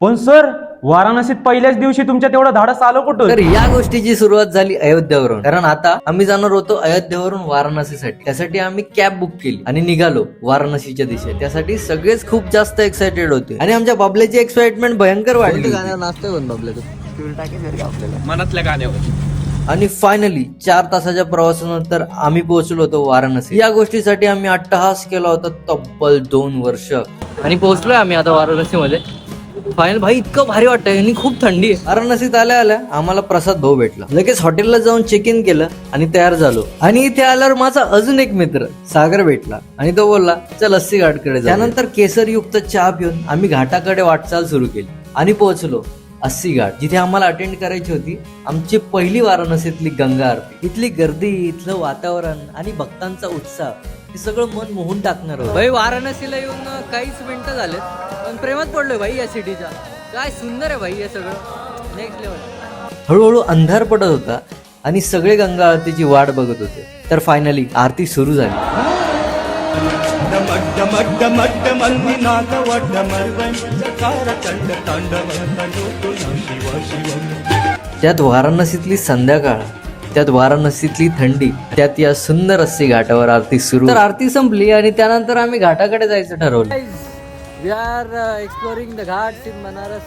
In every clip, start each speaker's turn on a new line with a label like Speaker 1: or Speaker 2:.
Speaker 1: पण सर वाराणसीत पहिल्याच दिवशी तुमच्या तेवढं धाडस आलं कुठं?
Speaker 2: तर या गोष्टीची सुरुवात झाली अयोध्यावरून, कारण आता आम्ही जाणार होतो अयोध्यावरून वाराणसीसाठी. त्यासाठी आम्ही कॅब बुक केली आणि निघालो वाराणसीच्या दिशेत. त्यासाठी सगळेच खूप जास्त एक्साइटेड होते आणि आमच्या बाबल्याची एक्साइटमेंट भयंकर वाढली.
Speaker 3: मनातल्या गाण्यावर.
Speaker 2: आणि फायनली 4 तासाच्या प्रवासानंतर आम्ही पोहोचलो होतो वाराणसी. या गोष्टीसाठी आम्ही अट्टहास केला होता तब्बल 2 वर्ष. आणि पोहोचलोय आम्ही आता वाराणसी मध्ये. फायनल भाई इतकं भारी वाटतंय आणि खूप थंडी आहे. वाराणसीत आल्या आल्या आम्हाला प्रसाद भाऊ भेटला. लगेच हॉटेलला जाऊन चेक इन केलं आणि तयार झालो. आणि इथे आल्यावर माझा अजून एक मित्र सागर भेटला आणि तो बोलला चल अस्सी घाटकडे जाऊ. त्यानंतर केसरयुक्त चहा पिऊन आम्ही घाटाकडे वाटचाल सुरू केली आणि पोहोचलो अस्सी घाट, जिथे आम्हाला अटेंड करायची होती आमची पहिली वाराणसीतली गंगा आरती. इथली गर्दी, इथलं वातावरण आणि भक्तांचा उत्साह हे सगळं मन मोहून टाकणार होतं. भाई वाराणसीला येऊन काहीच मिनिटं झाले पण प्रेमात पडलोय भाई या सिटीच्या. काय सुंदर आहे भाई हे सगळं, नेक्स्ट लेवल. हळूहळू अंधार पडत होता आणि सगळे गंगा आरतीची वाट बघत होते. तर फायनली आरती सुरू झाली. त्यात वाराणसीतली संध्याकाळ, त्यात वाराणसीतली थंडी, त्यात या सुंदर अस्सी घाटावर आरती सुरू. तर आरती संपली आणि त्यानंतर आम्ही घाटाकडे जायचं ठरवलं. We are exploring the ghats in Banaras.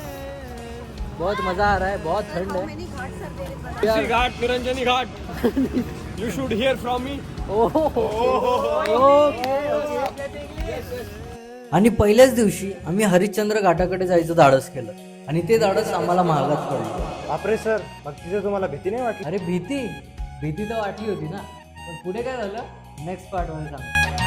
Speaker 2: बहुत मजा आ रहा है, बहुत ठंड है.
Speaker 3: Assi Ghat, Niranjani Ghat. You should hear from me.
Speaker 2: आणि पहिल्याच दिवशी आम्ही हरिश्चंद्र घाटाकडे जायचं धाडस केलं आणि ते धाडस आम्हाला महागात पडलं.
Speaker 4: बापरे सर, मग तिथे तुम्हाला भीती नाही वाटली?
Speaker 2: अरे भीती तर वाटली होती ना, पण पुढे काय झालं नेक्स्ट पार्ट मध्ये सांग.